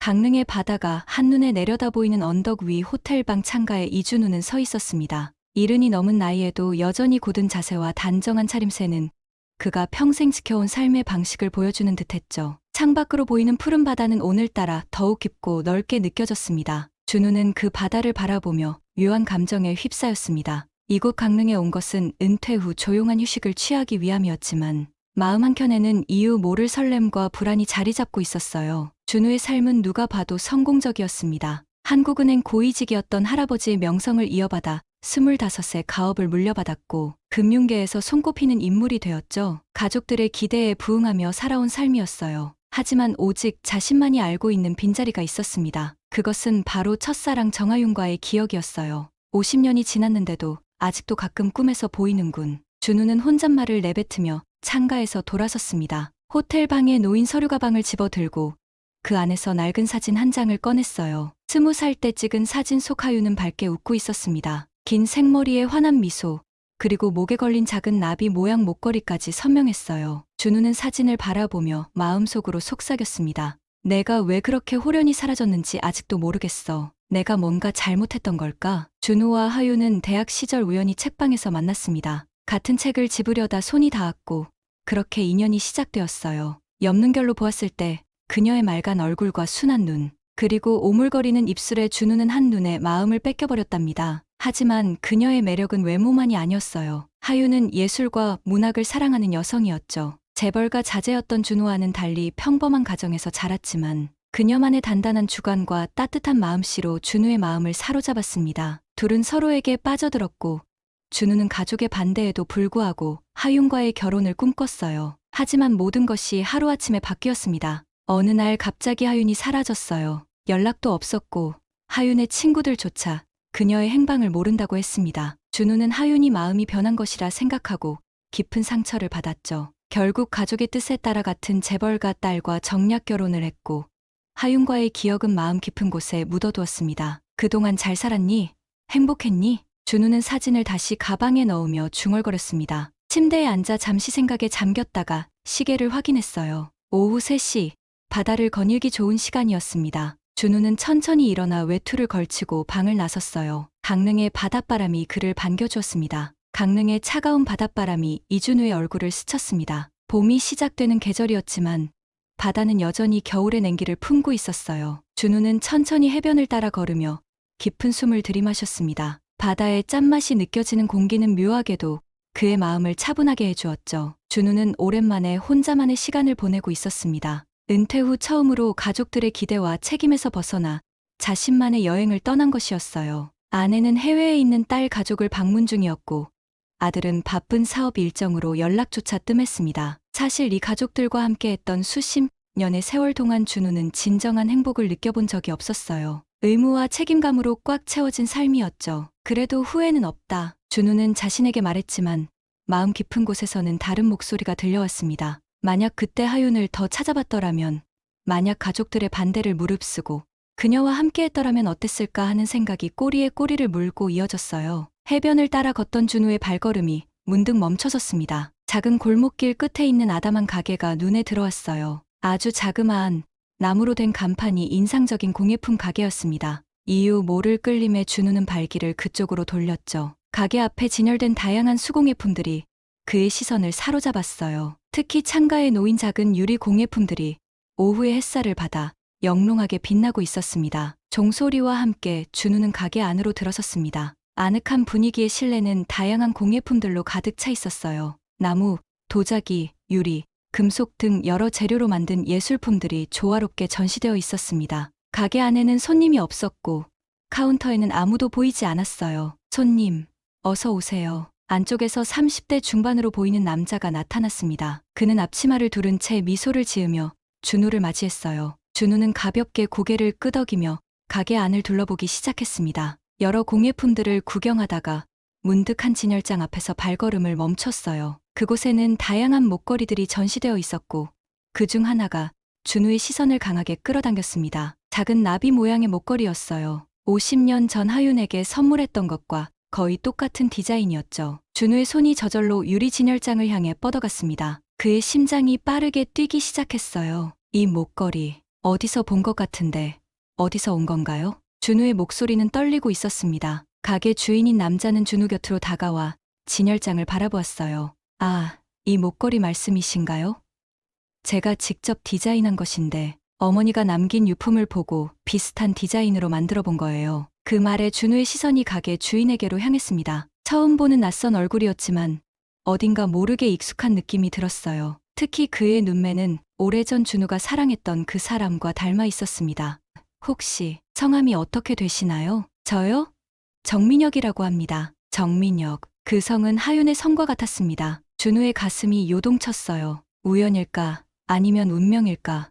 강릉의 바다가 한눈에 내려다 보이는 언덕 위 호텔방 창가에 이준우는 서 있었습니다. 이른이 넘은 나이에도 여전히 굳은 자세와 단정한 차림새는 그가 평생 지켜온 삶의 방식을 보여주는 듯했죠. 창밖으로 보이는 푸른 바다는 오늘따라 더욱 깊고 넓게 느껴졌습니다. 준우는 그 바다를 바라보며 묘한 감정에 휩싸였습니다. 이곳 강릉에 온 것은 은퇴 후 조용한 휴식을 취하기 위함이었지만 마음 한켠에는 이유 모를 설렘과 불안이 자리 잡고 있었어요. 준우의 삶은 누가 봐도 성공적이었습니다. 한국은행 고위직이었던 할아버지의 명성을 이어받아 25세 가업을 물려받았고 금융계에서 손꼽히는 인물이 되었죠. 가족들의 기대에 부응하며 살아온 삶이었어요. 하지만 오직 자신만이 알고 있는 빈자리가 있었습니다. 그것은 바로 첫사랑 정하윤과의 기억이었어요. 50년이 지났는데도 아직도 가끔 꿈에서 보이는군. 준우는 혼잣말을 내뱉으며 창가에서 돌아섰습니다. 호텔 방에 놓인 서류 가방을 집어들고 그 안에서 낡은 사진 한 장을 꺼냈어요. 20살 때 찍은 사진 속 하윤은 밝게 웃고 있었습니다. 긴 생머리에 환한 미소, 그리고 목에 걸린 작은 나비 모양 목걸이까지 선명했어요. 준우는 사진을 바라보며 마음속으로 속삭였습니다. 내가 왜 그렇게 호련히 사라졌는지 아직도 모르겠어. 내가 뭔가 잘못했던 걸까? 준우와 하윤은 대학 시절 우연히 책방에서 만났습니다. 같은 책을 집으려다 손이 닿았고 그렇게 인연이 시작되었어요. 옆눈결로 보았을 때 그녀의 맑은 얼굴과 순한 눈, 그리고 오물거리는 입술에 준우는 한눈에 마음을 뺏겨버렸답니다. 하지만 그녀의 매력은 외모만이 아니었어요. 하윤은 예술과 문학을 사랑하는 여성이었죠. 재벌가 자제였던 준우와는 달리 평범한 가정에서 자랐지만 그녀만의 단단한 주관과 따뜻한 마음씨로 준우의 마음을 사로잡았습니다. 둘은 서로에게 빠져들었고 준우는 가족의 반대에도 불구하고 하윤과의 결혼을 꿈꿨어요. 하지만 모든 것이 하루아침에 바뀌었습니다. 어느 날 갑자기 하윤이 사라졌어요. 연락도 없었고 하윤의 친구들조차 그녀의 행방을 모른다고 했습니다. 준우는 하윤이 마음이 변한 것이라 생각하고 깊은 상처를 받았죠. 결국 가족의 뜻에 따라 같은 재벌가 딸과 정략 결혼을 했고 하윤과의 기억은 마음 깊은 곳에 묻어두었습니다. 그동안 잘 살았니? 행복했니? 준우는 사진을 다시 가방에 넣으며 중얼거렸습니다. 침대에 앉아 잠시 생각에 잠겼다가 시계를 확인했어요. 오후 3시, 바다를 거닐기 좋은 시간이었습니다. 준우는 천천히 일어나 외투를 걸치고 방을 나섰어요. 강릉의 바닷바람이 그를 반겨주었습니다. 강릉의 차가운 바닷바람이 이준우의 얼굴을 스쳤습니다. 봄이 시작되는 계절이었지만 바다는 여전히 겨울의 냉기를 품고 있었어요. 준우는 천천히 해변을 따라 걸으며 깊은 숨을 들이마셨습니다. 바다의 짠맛이 느껴지는 공기는 묘하게도 그의 마음을 차분하게 해주었죠. 준우는 오랜만에 혼자만의 시간을 보내고 있었습니다. 은퇴 후 처음으로 가족들의 기대와 책임에서 벗어나 자신만의 여행을 떠난 것이었어요. 아내는 해외에 있는 딸 가족을 방문 중이었고 아들은 바쁜 사업 일정으로 연락조차 뜸했습니다. 사실 이 가족들과 함께했던 수십 년의 세월 동안 준우는 진정한 행복을 느껴본 적이 없었어요. 의무와 책임감으로 꽉 채워진 삶이었죠. 그래도 후회는 없다. 준우는 자신에게 말했지만 마음 깊은 곳에서는 다른 목소리가 들려왔습니다. 만약 그때 하윤을 더 찾아봤더라면, 만약 가족들의 반대를 무릅쓰고 그녀와 함께했더라면 어땠을까 하는 생각이 꼬리에 꼬리를 물고 이어졌어요. 해변을 따라 걷던 준우의 발걸음이 문득 멈춰섰습니다. 작은 골목길 끝에 있는 아담한 가게가 눈에 들어왔어요. 아주 자그마한 나무로 된 간판이 인상적인 공예품 가게였습니다. 이유 모를 끌림에 준우는 발길을 그쪽으로 돌렸죠. 가게 앞에 진열된 다양한 수공예품들이 그의 시선을 사로잡았어요. 특히 창가에 놓인 작은 유리 공예품들이 오후의 햇살을 받아 영롱하게 빛나고 있었습니다. 종소리와 함께 준우는 가게 안으로 들어섰습니다. 아늑한 분위기의 실내는 다양한 공예품들로 가득 차 있었어요. 나무, 도자기, 유리, 금속 등 여러 재료로 만든 예술품들이 조화롭게 전시되어 있었습니다. 가게 안에는 손님이 없었고 카운터에는 아무도 보이지 않았어요. 손님, 어서 오세요. 안쪽에서 30대 중반으로 보이는 남자가 나타났습니다. 그는 앞치마를 두른 채 미소를 지으며 준우를 맞이했어요. 준우는 가볍게 고개를 끄덕이며 가게 안을 둘러보기 시작했습니다. 여러 공예품들을 구경하다가 문득 한 진열장 앞에서 발걸음을 멈췄어요. 그곳에는 다양한 목걸이들이 전시되어 있었고 그 중 하나가 준우의 시선을 강하게 끌어당겼습니다. 작은 나비 모양의 목걸이였어요. 50년 전 하윤에게 선물했던 것과 거의 똑같은 디자인이었죠. 준우의 손이 저절로 유리 진열장을 향해 뻗어갔습니다. 그의 심장이 빠르게 뛰기 시작했어요. 이 목걸이, 어디서 본 것 같은데 어디서 온 건가요? 준우의 목소리는 떨리고 있었습니다. 가게 주인인 남자는 준우 곁으로 다가와 진열장을 바라보았어요. 아, 이 목걸이 말씀이신가요? 제가 직접 디자인한 것인데 어머니가 남긴 유품을 보고 비슷한 디자인으로 만들어 본 거예요. 그 말에 준우의 시선이 가게 주인에게로 향했습니다. 처음 보는 낯선 얼굴이었지만 어딘가 모르게 익숙한 느낌이 들었어요. 특히 그의 눈매는 오래전 준우가 사랑했던 그 사람과 닮아 있었습니다. 혹시 성함이 어떻게 되시나요? 저요? 정민혁이라고 합니다. 정민혁. 그 성은 하윤의 성과 같았습니다. 준우의 가슴이 요동쳤어요. 우연일까? 아니면 운명일까?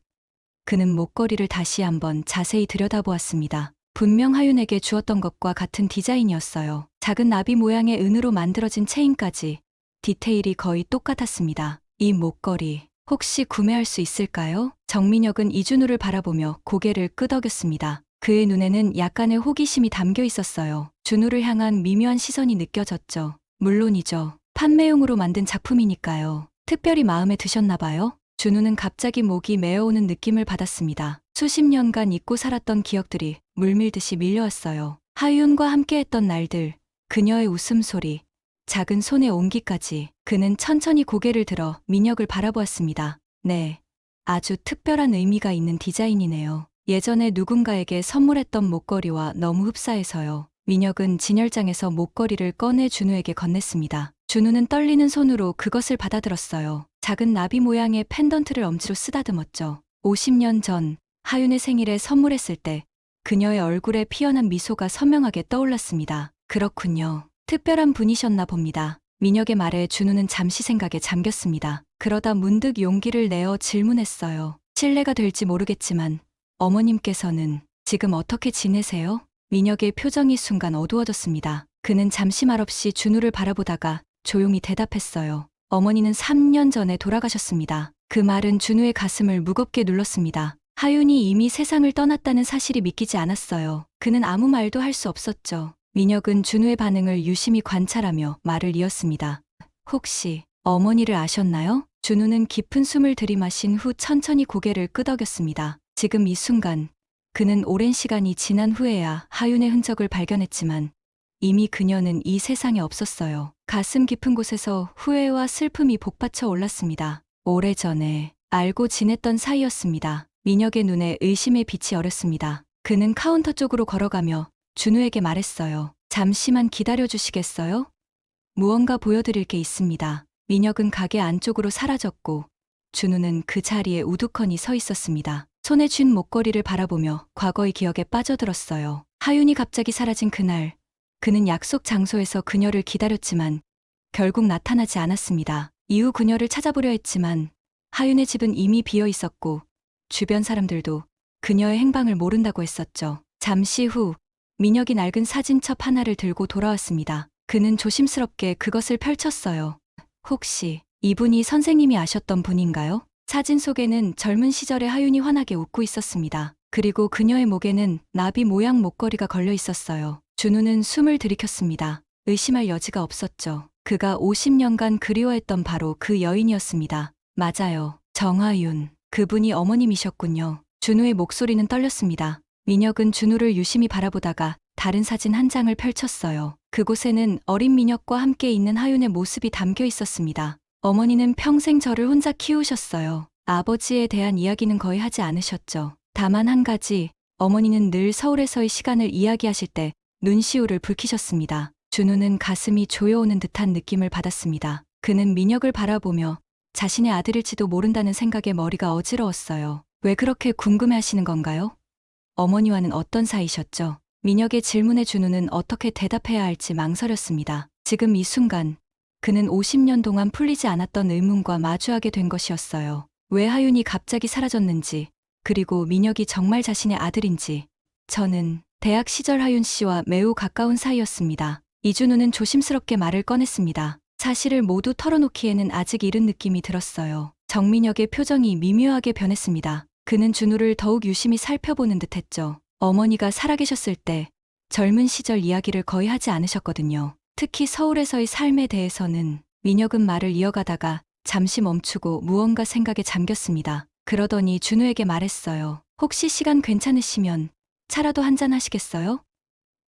그는 목걸이를 다시 한번 자세히 들여다보았습니다. 분명 하윤에게 주었던 것과 같은 디자인이었어요. 작은 나비 모양의 은으로 만들어진 체인까지 디테일이 거의 똑같았습니다. 이 목걸이 혹시 구매할 수 있을까요? 정민혁은 이준우를 바라보며 고개를 끄덕였습니다. 그의 눈에는 약간의 호기심이 담겨 있었어요. 준우를 향한 미묘한 시선이 느껴졌죠. 물론이죠. 판매용으로 만든 작품이니까요. 특별히 마음에 드셨나 봐요. 준우는 갑자기 목이 메어오는 느낌을 받았습니다. 수십 년간 잊고 살았던 기억들이 물밀듯이 밀려왔어요. 하윤과 함께했던 날들, 그녀의 웃음소리, 작은 손의 온기까지. 그는 천천히 고개를 들어 민혁을 바라보았습니다. 네, 아주 특별한 의미가 있는 디자인이네요. 예전에 누군가에게 선물했던 목걸이와 너무 흡사해서요. 민혁은 진열장에서 목걸이를 꺼내 준우에게 건넸습니다. 준우는 떨리는 손으로 그것을 받아들었어요. 작은 나비 모양의 펜던트를 엄지로 쓰다듬었죠. 50년 전 하윤의 생일에 선물했을 때 그녀의 얼굴에 피어난 미소가 선명하게 떠올랐습니다. 그렇군요. 특별한 분이셨나 봅니다. 민혁의 말에 준우는 잠시 생각에 잠겼습니다. 그러다 문득 용기를 내어 질문했어요. 실례가 될지 모르겠지만 어머님께서는 지금 어떻게 지내세요? 민혁의 표정이 순간 어두워졌습니다. 그는 잠시 말없이 준우를 바라보다가 조용히 대답했어요. 어머니는 3년 전에 돌아가셨습니다. 그 말은 준우의 가슴을 무겁게 눌렀습니다. 하윤이 이미 세상을 떠났다는 사실이 믿기지 않았어요. 그는 아무 말도 할 수 없었죠. 민혁은 준우의 반응을 유심히 관찰하며 말을 이었습니다. 혹시 어머니를 아셨나요? 준우는 깊은 숨을 들이마신 후 천천히 고개를 끄덕였습니다. 지금 이 순간 그는 오랜 시간이 지난 후에야 하윤의 흔적을 발견했지만 이미 그녀는 이 세상에 없었어요. 가슴 깊은 곳에서 후회와 슬픔이 복받쳐 올랐습니다. 오래전에 알고 지냈던 사이였습니다. 민혁의 눈에 의심의 빛이 어렸습니다. 그는 카운터 쪽으로 걸어가며 준우에게 말했어요. 잠시만 기다려주시겠어요? 무언가 보여드릴 게 있습니다. 민혁은 가게 안쪽으로 사라졌고 준우는 그 자리에 우두커니 서 있었습니다. 손에 쥔 목걸이를 바라보며 과거의 기억에 빠져들었어요. 하윤이 갑자기 사라진 그날, 그는 약속 장소에서 그녀를 기다렸지만 결국 나타나지 않았습니다. 이후 그녀를 찾아보려 했지만 하윤의 집은 이미 비어 있었고 주변 사람들도 그녀의 행방을 모른다고 했었죠. 잠시 후 민혁이 낡은 사진첩 하나를 들고 돌아왔습니다. 그는 조심스럽게 그것을 펼쳤어요. 혹시 이분이 선생님이 아셨던 분인가요? 사진 속에는 젊은 시절의 하윤이 환하게 웃고 있었습니다. 그리고 그녀의 목에는 나비 모양 목걸이가 걸려 있었어요. 준우는 숨을 들이켰습니다. 의심할 여지가 없었죠. 그가 50년간 그리워했던 바로 그 여인이었습니다. 맞아요. 정하윤. 그분이 어머님이셨군요. 준우의 목소리는 떨렸습니다. 민혁은 준우를 유심히 바라보다가 다른 사진 한 장을 펼쳤어요. 그곳에는 어린 민혁과 함께 있는 하윤의 모습이 담겨 있었습니다. 어머니는 평생 저를 혼자 키우셨어요. 아버지에 대한 이야기는 거의 하지 않으셨죠. 다만 한 가지, 어머니는 늘 서울에서의 시간을 이야기하실 때 눈시울을 붉히셨습니다. 준우는 가슴이 조여오는 듯한 느낌을 받았습니다. 그는 민혁을 바라보며 자신의 아들일지도 모른다는 생각에 머리가 어지러웠어요. 왜 그렇게 궁금해하시는 건가요? 어머니와는 어떤 사이셨죠? 민혁의 질문에 준우는 어떻게 대답해야 할지 망설였습니다. 지금 이 순간 그는 50년 동안 풀리지 않았던 의문과 마주하게 된 것이었어요. 왜 하윤이 갑자기 사라졌는지, 그리고 민혁이 정말 자신의 아들인지. 저는 대학 시절 하윤 씨와 매우 가까운 사이였습니다. 이준우는 조심스럽게 말을 꺼냈습니다. 사실을 모두 털어놓기에는 아직 이른 느낌이 들었어요. 정민혁의 표정이 미묘하게 변했습니다. 그는 준우를 더욱 유심히 살펴보는 듯했죠. 어머니가 살아계셨을 때 젊은 시절 이야기를 거의 하지 않으셨거든요. 특히 서울에서의 삶에 대해서는. 민혁은 말을 이어가다가 잠시 멈추고 무언가 생각에 잠겼습니다. 그러더니 준우에게 말했어요. 혹시 시간 괜찮으시면 차라도 한잔 하시겠어요?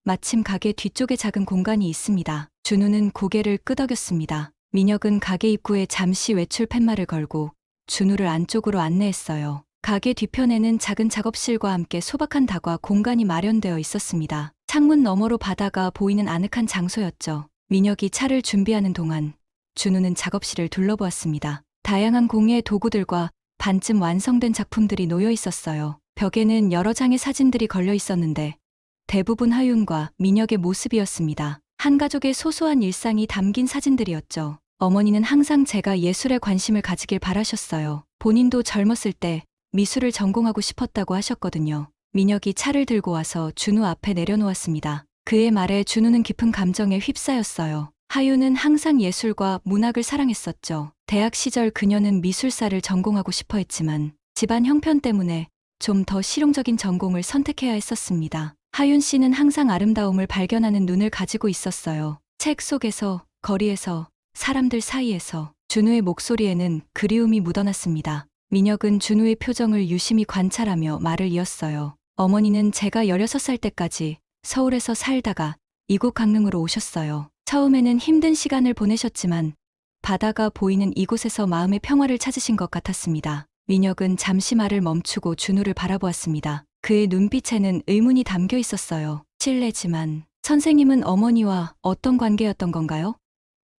마침 가게 뒤쪽에 작은 공간이 있습니다. 준우는 고개를 끄덕였습니다. 민혁은 가게 입구에 잠시 외출 팻말을 걸고 준우를 안쪽으로 안내했어요. 가게 뒤편에는 작은 작업실과 함께 소박한 다과 공간이 마련되어 있었습니다. 창문 너머로 바다가 보이는 아늑한 장소였죠. 민혁이 차를 준비하는 동안 준우는 작업실을 둘러보았습니다. 다양한 공예 도구들과 반쯤 완성된 작품들이 놓여 있었어요. 벽에는 여러 장의 사진들이 걸려 있었는데 대부분 하윤과 민혁의 모습이었습니다. 한 가족의 소소한 일상이 담긴 사진들이었죠. 어머니는 항상 제가 예술에 관심을 가지길 바라셨어요. 본인도 젊었을 때 미술을 전공하고 싶었다고 하셨거든요. 민혁이 차를 들고 와서 준우 앞에 내려놓았습니다. 그의 말에 준우는 깊은 감정에 휩싸였어요. 하윤은 항상 예술과 문학을 사랑했었죠. 대학 시절 그녀는 미술사를 전공하고 싶어 했지만 집안 형편 때문에 좀 더 실용적인 전공을 선택해야 했었습니다. 하윤 씨는 항상 아름다움을 발견하는 눈을 가지고 있었어요. 책 속에서, 거리에서, 사람들 사이에서. 준우의 목소리에는 그리움이 묻어났습니다. 민혁은 준우의 표정을 유심히 관찰하며 말을 이었어요. 어머니는 제가 16살 때까지 서울에서 살다가 이곳 강릉으로 오셨어요. 처음에는 힘든 시간을 보내셨지만 바다가 보이는 이곳에서 마음의 평화를 찾으신 것 같았습니다. 민혁은 잠시 말을 멈추고 준우를 바라보았습니다. 그의 눈빛에는 의문이 담겨 있었어요. 실례지만 선생님은 어머니와 어떤 관계였던 건가요?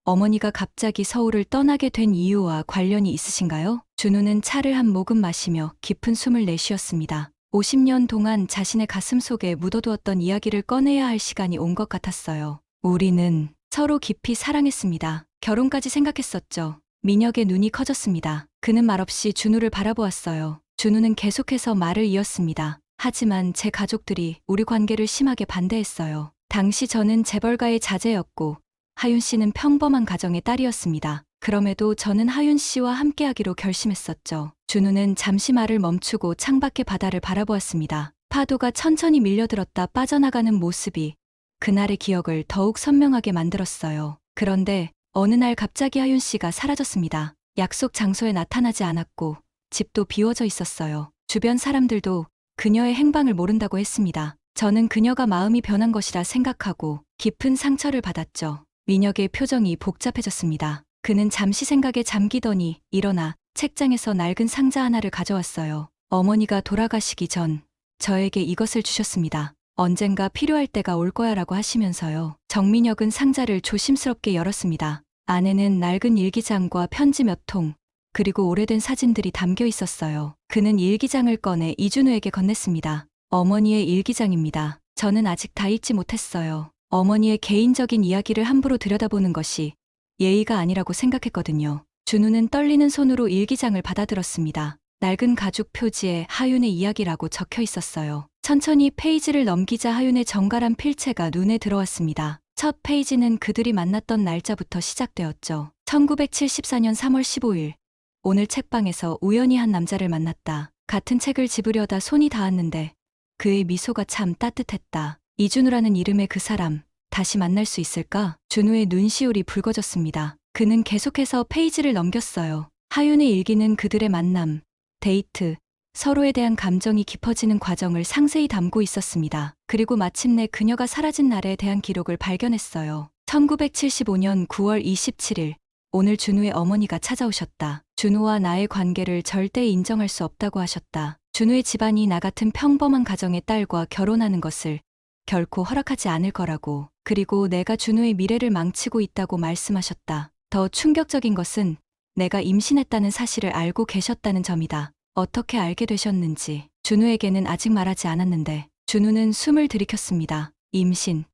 어머니가 갑자기 서울을 떠나게 된 이유와 관련이 있으신가요? 준우는 차를 한 모금 마시며 깊은 숨을 내쉬었습니다. 50년 동안 자신의 가슴 속에 묻어두었던 이야기를 꺼내야 할 시간이 온 것 같았어요. 우리는 서로 깊이 사랑했습니다. 결혼까지 생각했었죠. 민혁의 눈이 커졌습니다. 그는 말없이 준우를 바라보았어요. 준우는 계속해서 말을 이었습니다. 하지만 제 가족들이 우리 관계를 심하게 반대했어요. 당시 저는 재벌가의 자제였고 하윤 씨는 평범한 가정의 딸이었습니다. 그럼에도 저는 하윤 씨와 함께하기로 결심했었죠. 준우는 잠시 말을 멈추고 창밖의 바다를 바라보았습니다. 파도가 천천히 밀려들었다 빠져나가는 모습이 그날의 기억을 더욱 선명하게 만들었어요. 그런데 어느 날 갑자기 하윤 씨가 사라졌습니다. 약속 장소에 나타나지 않았고 집도 비워져 있었어요. 주변 사람들도 그녀의 행방을 모른다고 했습니다. 저는 그녀가 마음이 변한 것이라 생각하고 깊은 상처를 받았죠. 민혁의 표정이 복잡해졌습니다. 그는 잠시 생각에 잠기더니 일어나 책장에서 낡은 상자 하나를 가져왔어요. 어머니가 돌아가시기 전 저에게 이것을 주셨습니다. 언젠가 필요할 때가 올 거야라고 하시면서요. 정민혁은 상자를 조심스럽게 열었습니다. 안에는 낡은 일기장과 편지 몇 통, 그리고 오래된 사진들이 담겨 있었어요. 그는 일기장을 꺼내 이준우에게 건넸습니다. 어머니의 일기장입니다. 저는 아직 다 읽지 못했어요. 어머니의 개인적인 이야기를 함부로 들여다보는 것이 예의가 아니라고 생각했거든요. 준우는 떨리는 손으로 일기장을 받아들었습니다. 낡은 가죽 표지에 하윤의 이야기라고 적혀 있었어요. 천천히 페이지를 넘기자 하윤의 정갈한 필체가 눈에 들어왔습니다. 첫 페이지는 그들이 만났던 날짜부터 시작되었죠. 1974년 3월 15일. 오늘 책방에서 우연히 한 남자를 만났다. 같은 책을 집으려다 손이 닿았는데 그의 미소가 참 따뜻했다. 이준우라는 이름의 그 사람, 다시 만날 수 있을까? 준우의 눈시울이 붉어졌습니다. 그는 계속해서 페이지를 넘겼어요. 하윤의 일기는 그들의 만남, 데이트, 서로에 대한 감정이 깊어지는 과정을 상세히 담고 있었습니다. 그리고 마침내 그녀가 사라진 날에 대한 기록을 발견했어요. 1975년 9월 27일. 오늘 준우의 어머니가 찾아오셨다. 준우와 나의 관계를 절대 인정할 수 없다고 하셨다. 준우의 집안이 나 같은 평범한 가정의 딸과 결혼하는 것을 결코 허락하지 않을 거라고. 그리고 내가 준우의 미래를 망치고 있다고 말씀하셨다. 더 충격적인 것은 내가 임신했다는 사실을 알고 계셨다는 점이다. 어떻게 알게 되셨는지. 준우에게는 아직 말하지 않았는데 준우는 숨을 들이켰습니다. 임신.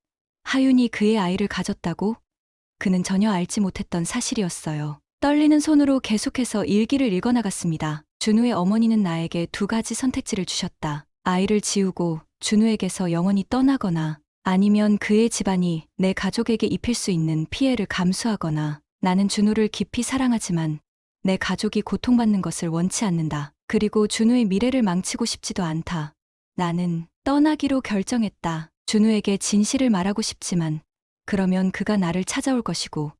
하윤이 그의 아이를 가졌다고? 그는 전혀 알지 못했던 사실이었어요. 떨리는 손으로 계속해서 일기를 읽어나갔습니다. 준우의 어머니는 나에게 2가지 선택지를 주셨다. 아이를 지우고 준우에게서 영원히 떠나거나 아니면 그의 집안이 내 가족에게 입힐 수 있는 피해를 감수하거나. 나는 준우를 깊이 사랑하지만 내 가족이 고통받는 것을 원치 않는다. 그리고 준우의 미래를 망치고 싶지도 않다. 나는 떠나기로 결정했다. 준우에게 진실을 말하고 싶지만 그러면 그가 나를 찾아올 것이고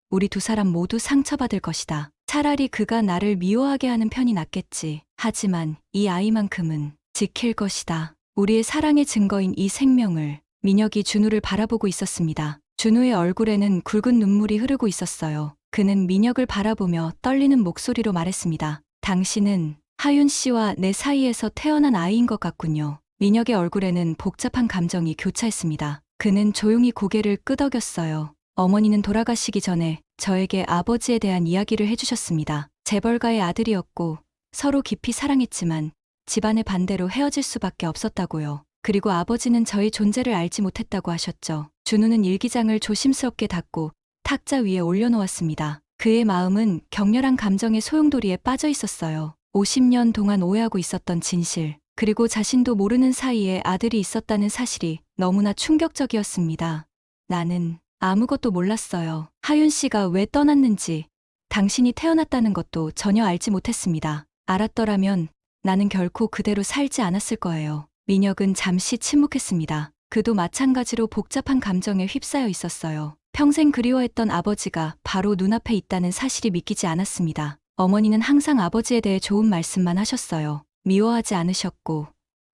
우리 2사람 모두 상처받을 것이다. 차라리 그가 나를 미워하게 하는 편이 낫겠지. 하지만 이 아이만큼은 지킬 것이다. 우리의 사랑의 증거인 이 생명을. 민혁이 준우를 바라보고 있었습니다. 준우의 얼굴에는 굵은 눈물이 흐르고 있었어요. 그는 민혁을 바라보며 떨리는 목소리로 말했습니다. 당신은 하윤 씨와 내 사이에서 태어난 아이인 것 같군요. 민혁의 얼굴에는 복잡한 감정이 교차했습니다. 그는 조용히 고개를 끄덕였어요. 어머니는 돌아가시기 전에 저에게 아버지에 대한 이야기를 해주셨습니다. 재벌가의 아들이었고 서로 깊이 사랑했지만 집안의 반대로 헤어질 수밖에 없었다고요. 그리고 아버지는 저희 존재를 알지 못했다고 하셨죠. 준우는 일기장을 조심스럽게 닫고 탁자 위에 올려놓았습니다. 그의 마음은 격렬한 감정의 소용돌이에 빠져 있었어요. 50년 동안 오해하고 있었던 진실, 그리고 자신도 모르는 사이에 아들이 있었다는 사실이 너무나 충격적이었습니다. 나는 아무것도 몰랐어요. 하윤 씨가 왜 떠났는지, 당신이 태어났다는 것도 전혀 알지 못했습니다. 알았더라면 나는 결코 그대로 살지 않았을 거예요. 민혁은 잠시 침묵했습니다. 그도 마찬가지로 복잡한 감정에 휩싸여 있었어요. 평생 그리워했던 아버지가 바로 눈앞에 있다는 사실이 믿기지 않았습니다. 어머니는 항상 아버지에 대해 좋은 말씀만 하셨어요. 미워하지 않으셨고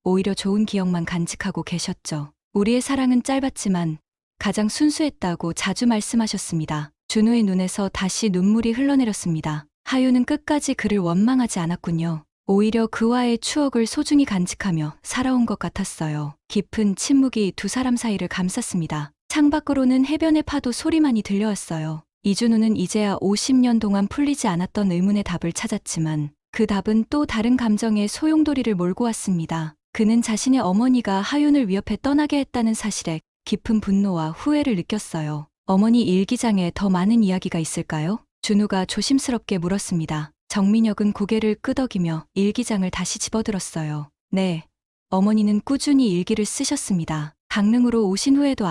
오히려 좋은 기억만 간직하고 계셨죠. 우리의 사랑은 짧았지만 가장 순수했다고 자주 말씀하셨습니다. 준우의 눈에서 다시 눈물이 흘러내렸습니다. 하윤은 끝까지 그를 원망하지 않았군요. 오히려 그와의 추억을 소중히 간직하며 살아온 것 같았어요. 깊은 침묵이 두 사람 사이를 감쌌습니다. 창밖으로는 해변의 파도 소리만이 들려왔어요. 이준우는 이제야 50년 동안 풀리지 않았던 의문의 답을 찾았지만 그 답은 또 다른 감정의 소용돌이를 몰고 왔습니다. 그는 자신의 어머니가 하윤을 위협해 떠나게 했다는 사실에 깊은 분노와 후회를 느꼈어요. 어머니 일기장에 더 많은 이야기가 있을까요? 준우가 조심스럽게 물었습니다. 정민혁은 고개를 끄덕이며 일기장을 다시 집어들었어요. 네, 어머니는 꾸준히 일기를 쓰셨습니다. 강릉으로 오신 후에도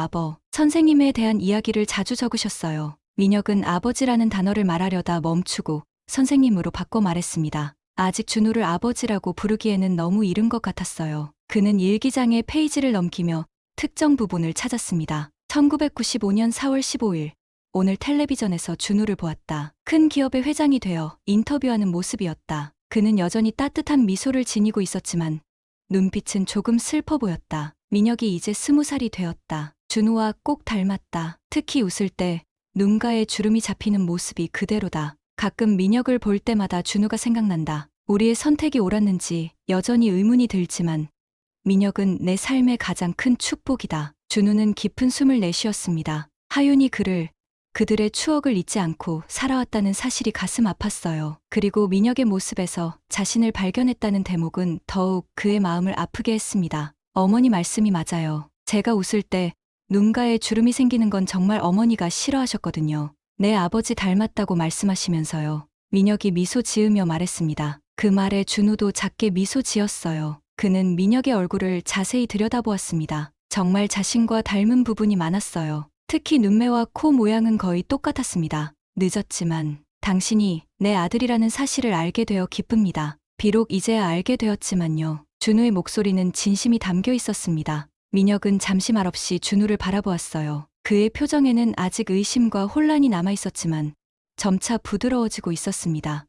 선생님에 대한 이야기를 자주 적으셨어요. 민혁은 아버지라는 단어를 말하려다 멈추고 선생님으로 바꿔 말했습니다. 아직 준우를 아버지라고 부르기에는 너무 이른 것 같았어요. 그는 일기장의 페이지를 넘기며 특정 부분을 찾았습니다. 1995년 4월 15일. 오늘 텔레비전에서 준우를 보았다. 큰 기업의 회장이 되어 인터뷰하는 모습이었다. 그는 여전히 따뜻한 미소를 지니고 있었지만 눈빛은 조금 슬퍼 보였다. 민혁이 이제 20살이 되었다. 준우와 꼭 닮았다. 특히 웃을 때 눈가에 주름이 잡히는 모습이 그대로다. 가끔 민혁을 볼 때마다 준우가 생각난다. 우리의 선택이 옳았는지 여전히 의문이 들지만 민혁은 내 삶의 가장 큰 축복이다. 준우는 깊은 숨을 내쉬었습니다. 하윤이 그들의 추억을 잊지 않고 살아왔다는 사실이 가슴 아팠어요. 그리고 민혁의 모습에서 자신을 발견했다는 대목은 더욱 그의 마음을 아프게 했습니다. 어머니 말씀이 맞아요. 제가 웃을 때 눈가에 주름이 생기는 건 정말 어머니가 싫어하셨거든요. 내 아버지 닮았다고 말씀하시면서요. 민혁이 미소 지으며 말했습니다. 그 말에 준우도 작게 미소 지었어요. 그는 민혁의 얼굴을 자세히 들여다보았습니다. 정말 자신과 닮은 부분이 많았어요. 특히 눈매와 코 모양은 거의 똑같았습니다. 늦었지만 당신이 내 아들이라는 사실을 알게 되어 기쁩니다. 비록 이제야 알게 되었지만요. 준우의 목소리는 진심이 담겨 있었습니다. 민혁은 잠시 말없이 준우를 바라보았어요. 그의 표정에는 아직 의심과 혼란이 남아 있었지만 점차 부드러워지고 있었습니다.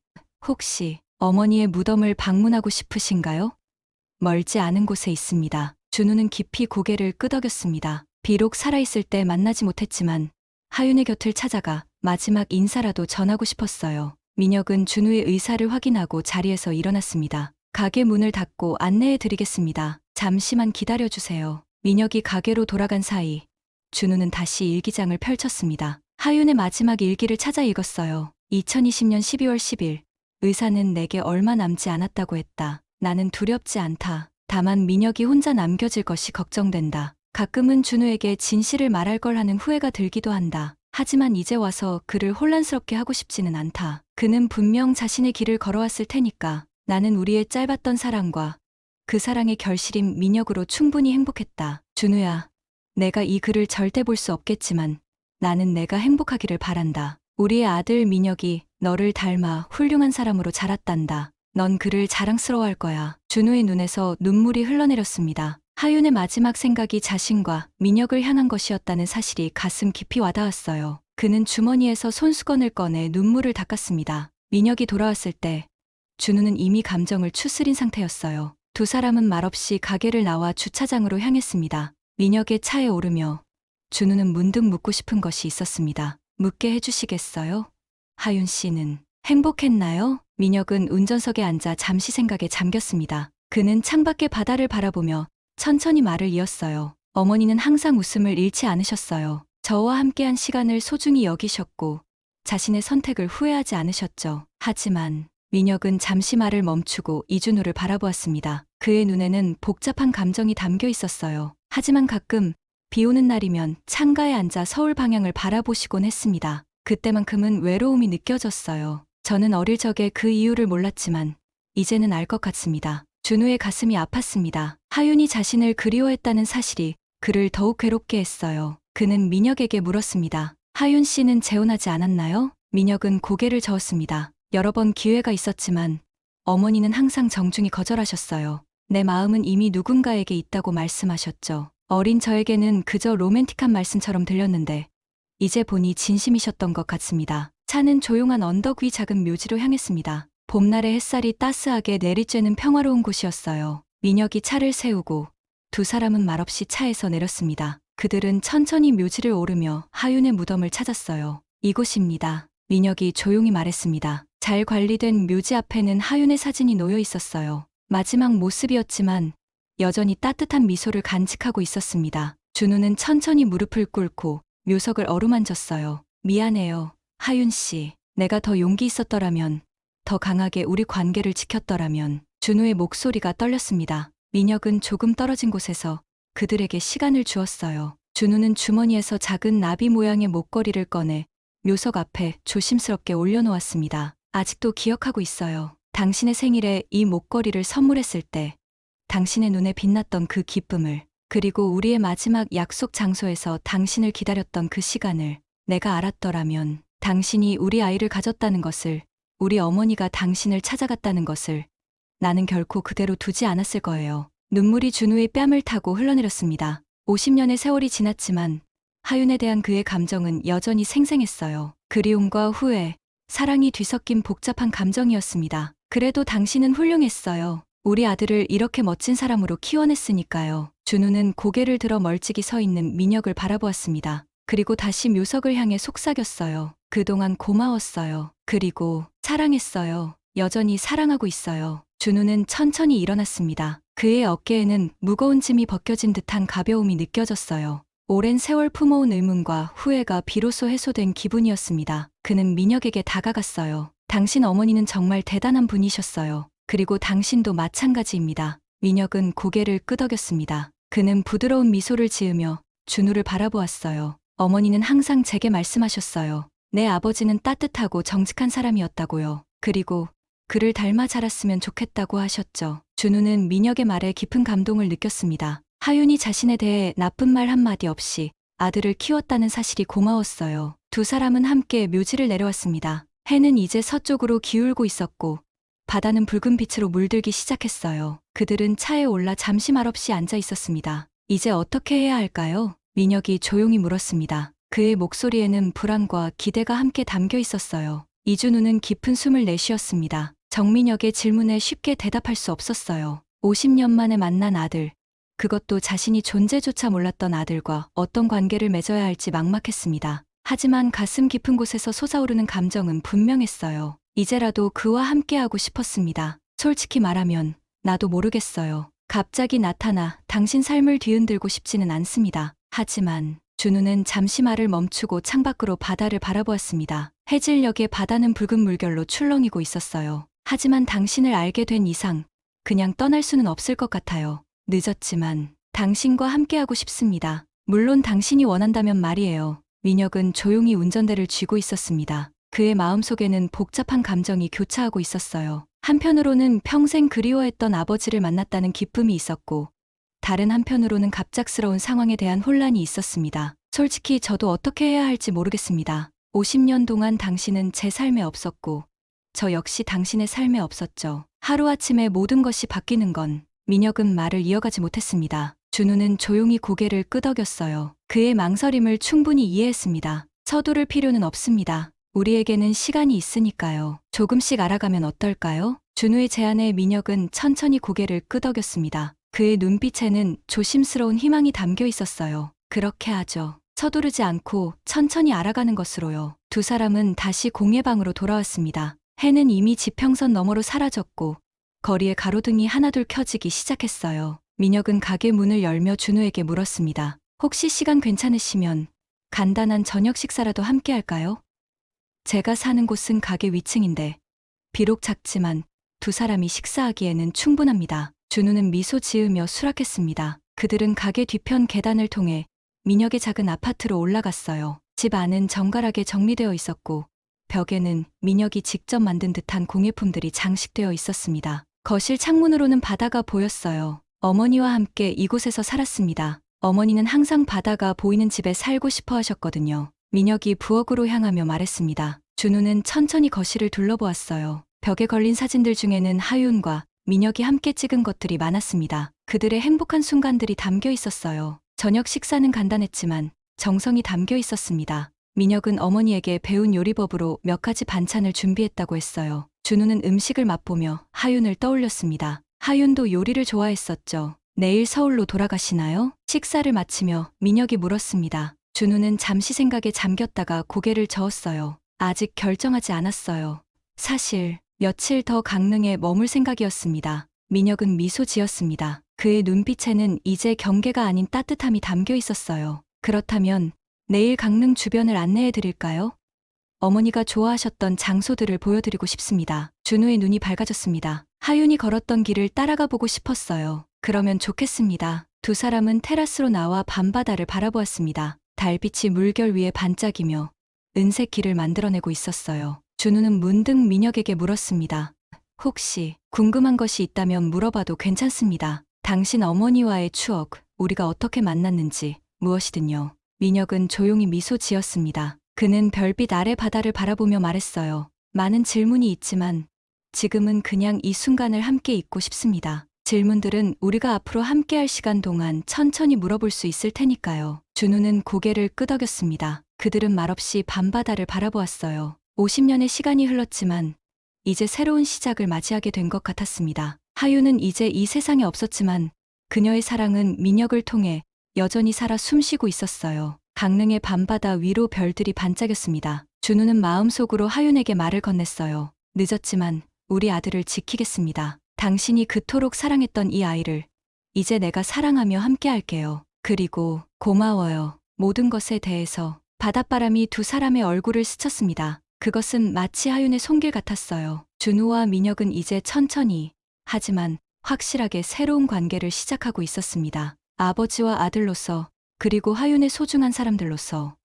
혹시 어머니의 무덤을 방문하고 싶으신가요? 멀지 않은 곳에 있습니다. 준우는 깊이 고개를 끄덕였습니다. 비록 살아있을 때 만나지 못했지만 하윤의 곁을 찾아가 마지막 인사라도 전하고 싶었어요. 민혁은 준우의 의사를 확인하고 자리에서 일어났습니다. 가게 문을 닫고 안내해 드리겠습니다. 잠시만 기다려주세요. 민혁이 가게로 돌아간 사이 준우는 다시 일기장을 펼쳤습니다. 하윤의 마지막 일기를 찾아 읽었어요. 2020년 12월 10일. 의사는 내게 얼마 남지 않았다고 했다. 나는 두렵지 않다. 다만 민혁이 혼자 남겨질 것이 걱정된다. 가끔은 준우에게 진실을 말할 걸 하는 후회가 들기도 한다. 하지만 이제 와서 그를 혼란스럽게 하고 싶지는 않다. 그는 분명 자신의 길을 걸어왔을 테니까. 나는 우리의 짧았던 사랑과 그 사랑의 결실인 민혁으로 충분히 행복했다. 준우야, 내가 이 글을 절대 볼 수 없겠지만 나는 내가 행복하기를 바란다. 우리의 아들 민혁이 너를 닮아 훌륭한 사람으로 자랐단다. 넌 그를 자랑스러워할 거야. 준우의 눈에서 눈물이 흘러내렸습니다. 하윤의 마지막 생각이 자신과 민혁을 향한 것이었다는 사실이 가슴 깊이 와닿았어요. 그는 주머니에서 손수건을 꺼내 눈물을 닦았습니다. 민혁이 돌아왔을 때 준우는 이미 감정을 추스린 상태였어요. 두 사람은 말없이 가게를 나와 주차장으로 향했습니다. 민혁의 차에 오르며 준우는 문득 묻고 싶은 것이 있었습니다. 묻게 해주시겠어요? 하윤 씨는 행복했나요? 민혁은 운전석에 앉아 잠시 생각에 잠겼습니다. 그는 창밖의 바다를 바라보며 천천히 말을 이었어요. 어머니는 항상 웃음을 잃지 않으셨어요. 저와 함께한 시간을 소중히 여기셨고 자신의 선택을 후회하지 않으셨죠. 하지만 민혁은 잠시 말을 멈추고 이준우를 바라보았습니다. 그의 눈에는 복잡한 감정이 담겨 있었어요. 하지만 가끔 비 오는 날이면 창가에 앉아 서울 방향을 바라보시곤 했습니다. 그때만큼은 외로움이 느껴졌어요. 저는 어릴 적에 그 이유를 몰랐지만 이제는 알 것 같습니다. 준우의 가슴이 아팠습니다. 하윤이 자신을 그리워했다는 사실이 그를 더욱 괴롭게 했어요. 그는 민혁에게 물었습니다. 하윤 씨는 재혼하지 않았나요? 민혁은 고개를 저었습니다. 여러 번 기회가 있었지만 어머니는 항상 정중히 거절하셨어요. 내 마음은 이미 누군가에게 있다고 말씀하셨죠. 어린 저에게는 그저 로맨틱한 말씀처럼 들렸는데 이제 보니 진심이셨던 것 같습니다. 차는 조용한 언덕 위 작은 묘지로 향했습니다. 봄날의 햇살이 따스하게 내리쬐는 평화로운 곳이었어요. 민혁이 차를 세우고 두 사람은 말없이 차에서 내렸습니다. 그들은 천천히 묘지를 오르며 하윤의 무덤을 찾았어요. 이곳입니다. 민혁이 조용히 말했습니다. 잘 관리된 묘지 앞에는 하윤의 사진이 놓여 있었어요. 마지막 모습이었지만 여전히 따뜻한 미소를 간직하고 있었습니다. 준우는 천천히 무릎을 꿇고 묘석을 어루만졌어요. 미안해요, 하윤 씨. 내가 더 용기 있었더라면, 더 강하게 우리 관계를 지켰더라면. 준우의 목소리가 떨렸습니다. 민혁은 조금 떨어진 곳에서 그들에게 시간을 주었어요. 준우는 주머니에서 작은 나비 모양의 목걸이를 꺼내 묘석 앞에 조심스럽게 올려놓았습니다. 아직도 기억하고 있어요. 당신의 생일에 이 목걸이를 선물했을 때 당신의 눈에 빛났던 그 기쁨을, 그리고 우리의 마지막 약속 장소에서 당신을 기다렸던 그 시간을. 내가 알았더라면, 당신이 우리 아이를 가졌다는 것을, 우리 어머니가 당신을 찾아갔다는 것을 나는 결코 그대로 두지 않았을 거예요. 눈물이 준우의 뺨을 타고 흘러내렸습니다. 50년의 세월이 지났지만 하윤에 대한 그의 감정은 여전히 생생했어요. 그리움과 후회, 사랑이 뒤섞인 복잡한 감정이었습니다. 그래도 당신은 훌륭했어요. 우리 아들을 이렇게 멋진 사람으로 키워냈으니까요. 준우는 고개를 들어 멀찍이 서 있는 민혁을 바라보았습니다. 그리고 다시 묘석을 향해 속삭였어요. 그동안 고마웠어요. 그리고 사랑했어요. 여전히 사랑하고 있어요. 준우는 천천히 일어났습니다. 그의 어깨에는 무거운 짐이 벗겨진 듯한 가벼움이 느껴졌어요. 오랜 세월 품어온 의문과 후회가 비로소 해소된 기분이었습니다. 그는 민혁에게 다가갔어요. 당신 어머니는 정말 대단한 분이셨어요. 그리고 당신도 마찬가지입니다. 민혁은 고개를 끄덕였습니다. 그는 부드러운 미소를 지으며 준우를 바라보았어요. 어머니는 항상 제게 말씀하셨어요. 내 아버지는 따뜻하고 정직한 사람이었다고요. 그리고 그를 닮아 자랐으면 좋겠다고 하셨죠. 준우는 민혁의 말에 깊은 감동을 느꼈습니다. 하윤이 자신에 대해 나쁜 말 한마디 없이 아들을 키웠다는 사실이 고마웠어요. 두 사람은 함께 묘지를 내려왔습니다. 해는 이제 서쪽으로 기울고 있었고 바다는 붉은 빛으로 물들기 시작했어요. 그들은 차에 올라 잠시 말없이 앉아 있었습니다. 이제 어떻게 해야 할까요? 민혁이 조용히 물었습니다. 그의 목소리에는 불안과 기대가 함께 담겨 있었어요. 이준우는 깊은 숨을 내쉬었습니다. 정민혁의 질문에 쉽게 대답할 수 없었어요. 50년 만에 만난 아들, 그것도 자신이 존재조차 몰랐던 아들과 어떤 관계를 맺어야 할지 막막했습니다. 하지만 가슴 깊은 곳에서 솟아오르는 감정은 분명했어요. 이제라도 그와 함께하고 싶었습니다. 솔직히 말하면 나도 모르겠어요. 갑자기 나타나 당신 삶을 뒤흔들고 싶지는 않습니다. 하지만 준우는 잠시 말을 멈추고 창밖으로 바다를 바라보았습니다. 해질녘의 바다는 붉은 물결로 출렁이고 있었어요. 하지만 당신을 알게 된 이상 그냥 떠날 수는 없을 것 같아요. 늦었지만 당신과 함께하고 싶습니다. 물론 당신이 원한다면 말이에요. 민혁은 조용히 운전대를 쥐고 있었습니다. 그의 마음속에는 복잡한 감정이 교차하고 있었어요. 한편으로는 평생 그리워했던 아버지를 만났다는 기쁨이 있었고, 다른 한편으로는 갑작스러운 상황에 대한 혼란이 있었습니다. 솔직히 저도 어떻게 해야 할지 모르겠습니다. 50년 동안 당신은 제 삶에 없었고, 저 역시 당신의 삶에 없었죠. 하루아침에 모든 것이 바뀌는 건. 민혁은 말을 이어가지 못했습니다. 준우는 조용히 고개를 끄덕였어요. 그의 망설임을 충분히 이해했습니다. 서두를 필요는 없습니다. 우리에게는 시간이 있으니까요. 조금씩 알아가면 어떨까요? 준우의 제안에 민혁은 천천히 고개를 끄덕였습니다. 그의 눈빛에는 조심스러운 희망이 담겨 있었어요. 그렇게 하죠. 서두르지 않고 천천히 알아가는 것으로요. 두 사람은 다시 공예방으로 돌아왔습니다. 해는 이미 지평선 너머로 사라졌고 거리에 가로등이 하나둘 켜지기 시작했어요. 민혁은 가게 문을 열며 준우에게 물었습니다. 혹시 시간 괜찮으시면 간단한 저녁 식사라도 함께 할까요? 제가 사는 곳은 가게 위층인데 비록 작지만 두 사람이 식사하기에는 충분합니다. 준우는 미소 지으며 수락했습니다. 그들은 가게 뒤편 계단을 통해 민혁의 작은 아파트로 올라갔어요. 집 안은 정갈하게 정리되어 있었고 벽에는 민혁이 직접 만든 듯한 공예품들이 장식되어 있었습니다. 거실 창문으로는 바다가 보였어요. 어머니와 함께 이곳에서 살았습니다. 어머니는 항상 바다가 보이는 집에 살고 싶어 하셨거든요. 민혁이 부엌으로 향하며 말했습니다. 준우는 천천히 거실을 둘러보았어요. 벽에 걸린 사진들 중에는 하윤과 민혁이 함께 찍은 것들이 많았습니다. 그들의 행복한 순간들이 담겨 있었어요. 저녁 식사는 간단했지만 정성이 담겨 있었습니다. 민혁은 어머니에게 배운 요리법으로 몇 가지 반찬을 준비했다고 했어요. 준우는 음식을 맛보며 하윤을 떠올렸습니다. 하윤도 요리를 좋아했었죠. 내일 서울로 돌아가시나요? 식사를 마치며 민혁이 물었습니다. 준우는 잠시 생각에 잠겼다가 고개를 저었어요. 아직 결정하지 않았어요. 사실 며칠 더 강릉에 머물 생각이었습니다. 민혁은 미소 지었습니다. 그의 눈빛에는 이제 경계가 아닌 따뜻함이 담겨 있었어요. 그렇다면 내일 강릉 주변을 안내해 드릴까요? 어머니가 좋아하셨던 장소들을 보여드리고 싶습니다. 준우의 눈이 밝아졌습니다. 하윤이 걸었던 길을 따라가 보고 싶었어요. 그러면 좋겠습니다. 두 사람은 테라스로 나와 밤바다를 바라보았습니다. 달빛이 물결 위에 반짝이며 은색 길을 만들어내고 있었어요. 준우는 문득 민혁에게 물었습니다. 혹시 궁금한 것이 있다면 물어봐도 괜찮습니다. 당신 어머니와의 추억, 우리가 어떻게 만났는지, 무엇이든요. 민혁은 조용히 미소 지었습니다. 그는 별빛 아래 바다를 바라보며 말했어요. 많은 질문이 있지만 지금은 그냥 이 순간을 함께 있고 싶습니다. 질문들은 우리가 앞으로 함께할 시간 동안 천천히 물어볼 수 있을 테니까요. 준우는 고개를 끄덕였습니다. 그들은 말없이 밤바다를 바라보았어요. 50년의 시간이 흘렀지만 이제 새로운 시작을 맞이하게 된 것 같았습니다. 하윤은 이제 이 세상에 없었지만 그녀의 사랑은 민혁을 통해 여전히 살아 숨쉬고 있었어요. 강릉의 밤바다 위로 별들이 반짝였습니다. 준우는 마음속으로 하윤에게 말을 건넸어요. 늦었지만 우리 아들을 지키겠습니다. 당신이 그토록 사랑했던 이 아이를 이제 내가 사랑하며 함께할게요. 그리고 고마워요. 모든 것에 대해서. 바닷바람이 두 사람의 얼굴을 스쳤습니다. 그것은 마치 하윤의 손길 같았어요. 준우와 민혁은 이제 천천히 하지만 확실하게 새로운 관계를 시작하고 있었습니다. 아버지와 아들로서 그리고 하윤의 소중한 사람들로서.